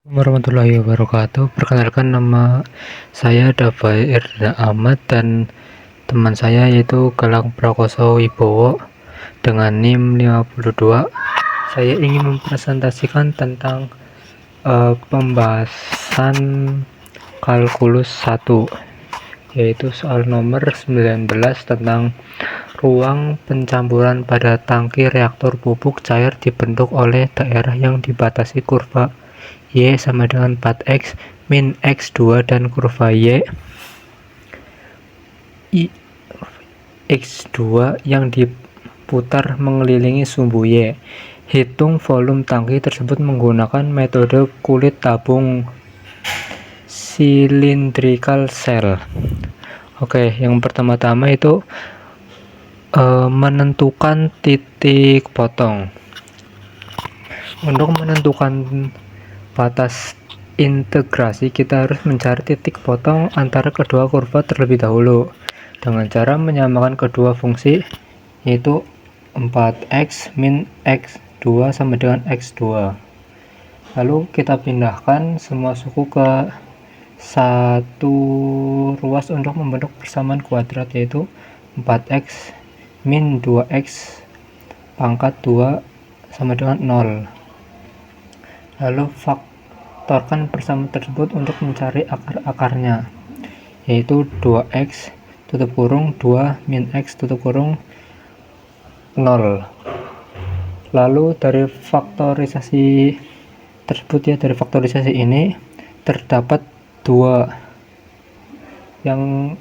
Warahmatullahi wabarakatuh. Perkenalkan, nama saya Dava Erdana Ahmad dan teman saya yaitu Galang Prakoso Wibowo dengan NIM 52. Saya ingin mempresentasikan tentang pembahasan kalkulus 1, yaitu soal nomor 19 tentang ruang pencampuran pada tangki reaktor pupuk cair dibentuk oleh daerah yang dibatasi kurva Y sama dengan 4X min X2 dan kurva X2 yang diputar mengelilingi sumbu Y. Hitung volume tangki tersebut menggunakan metode kulit tabung cylindrical cell. Oke, yang pertama-tama itu menentukan titik potong. Untuk menentukan batas integrasi, kita harus mencari titik potong antara kedua kurva terlebih dahulu dengan cara menyamakan kedua fungsi, yaitu 4x min x2 sama dengan x2. Lalu kita pindahkan semua suku ke satu ruas untuk membentuk persamaan kuadrat, yaitu 4x min 2x pangkat 2 sama dengan 0. Lalu faktorkan persamaan tersebut untuk mencari akar-akarnya, yaitu 2x tutup kurung 2 min x tutup kurung 0. Lalu dari faktorisasi tersebut, dari faktorisasi ini terdapat 2 yang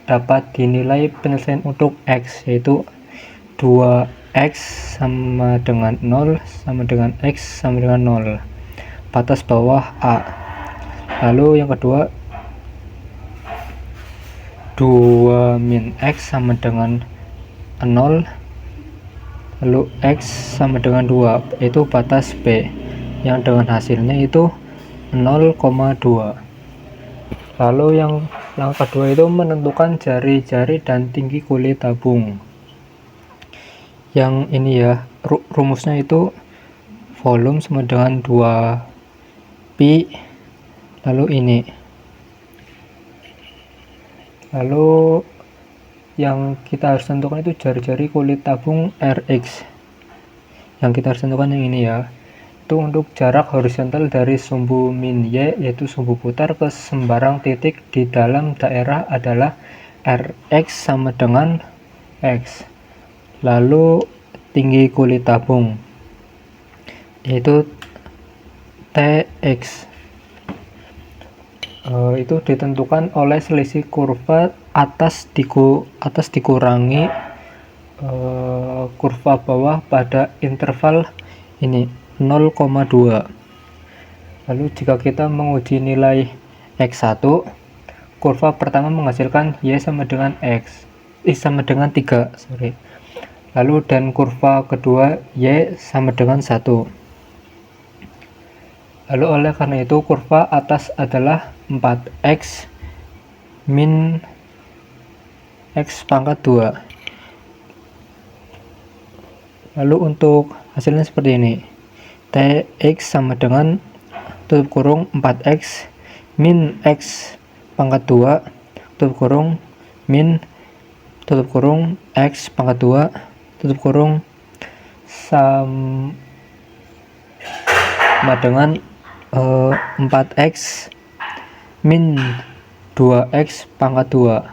dapat dinilai penyelesaian untuk x, yaitu 2x sama dengan 0 sama dengan x sama dengan 0, batas bawah A. Lalu yang kedua, 2 min x sama dengan 0, lalu x sama dengan 2, itu batas B, yang dengan hasilnya itu 0,2. Lalu yang kedua itu menentukan jari-jari dan tinggi kulit tabung. Yang ini ya, rumusnya itu volume sama dengan 2pi, lalu ini. Lalu yang kita harus tentukan itu jari-jari kulit tabung Rx. Yang kita harus tentukan yang ini ya, itu untuk jarak horizontal dari sumbu min Y, yaitu sumbu putar, ke sembarang titik di dalam daerah adalah Rx sama dengan X. Lalu tinggi kulit tabung yaitu Tx, itu ditentukan oleh selisih kurva atas dikurangi kurva bawah pada interval ini 0,2. Lalu jika kita menguji nilai x1, kurva pertama menghasilkan y sama dengan sama dengan 3, lalu dan kurva kedua y sama dengan 1. Lalu oleh karena itu kurva atas adalah 4x min x pangkat 2. Lalu untuk hasilnya seperti ini, Tx sama dengan tutup kurung 4x min x pangkat 2 tutup kurung min tutup kurung x pangkat 2 tutup kurung sama dengan 4x min 2x pangkat 2.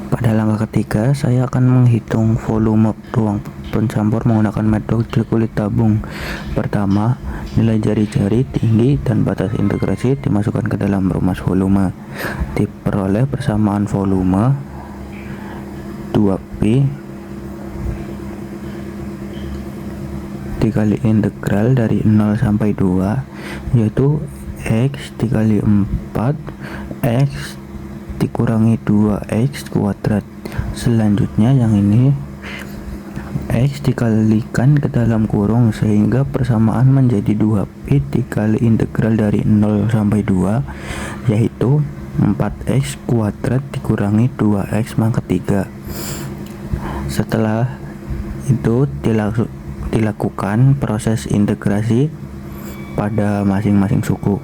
Pada langkah ketiga, saya akan menghitung volume ruang pencampur menggunakan metode kulit tabung. Pertama, nilai jari-jari, tinggi, dan batas integrasi dimasukkan ke dalam rumus volume. Diperoleh persamaan volume 2pi dikali integral dari 0 sampai 2, yaitu x dikali 4 x dikurangi 2x kuadrat. Selanjutnya yang ini x dikalikan ke dalam kurung sehingga persamaan menjadi 2pi dikali integral dari 0 sampai 2, yaitu 4x kuadrat dikurangi 2x pangkat 3. Setelah itu dilakukan proses integrasi pada masing-masing suku.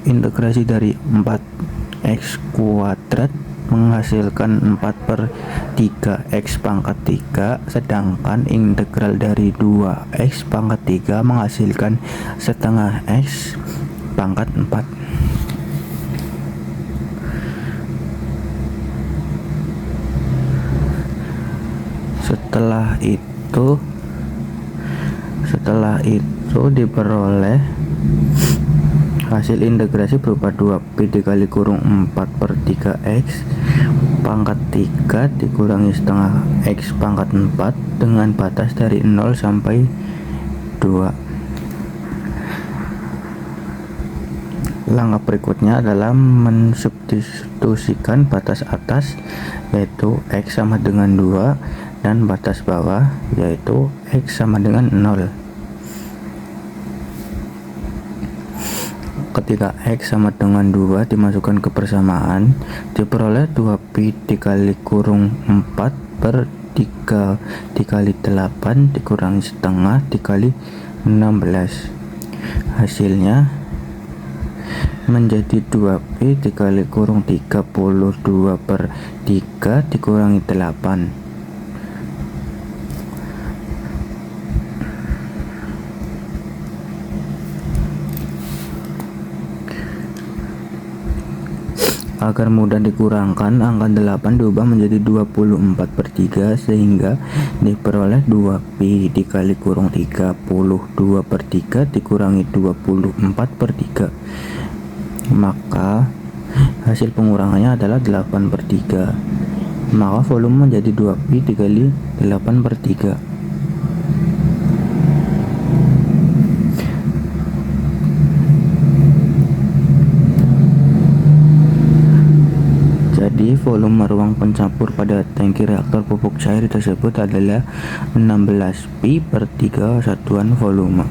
Integrasi dari 4x kuadrat menghasilkan 4/3 x pangkat 3, sedangkan integral dari 2x pangkat 3 menghasilkan setengah x pangkat 4. Setelah itu diperoleh hasil integrasi berupa 2pi dikali kurung 4/3x pangkat 3 dikurangi setengah x pangkat 4 dengan batas dari 0 sampai 2. Langkah berikutnya adalah mensubstitusikan batas atas, yaitu x sama dengan 2, dan batas bawah, yaitu x sama dengan 0. Ketika x sama dengan 2 dimasukkan ke persamaan, diperoleh 2pi dikali kurung 4/3 dikali 8 dikurangi setengah dikali 16. Hasilnya menjadi 2pi dikali kurung 32/3 dikurangi 8. Agar mudah dikurangkan, angka 8 diubah menjadi 24/3 sehingga diperoleh 2pi dikali kurung 32/3 dikurangi 24/3. Maka hasil pengurangannya adalah 8/3. Maka volume menjadi 2pi dikali 8/3. Jadi volume ruang pencampur pada tangki reaktor pupuk cair tersebut adalah 16pi/3 satuan volume.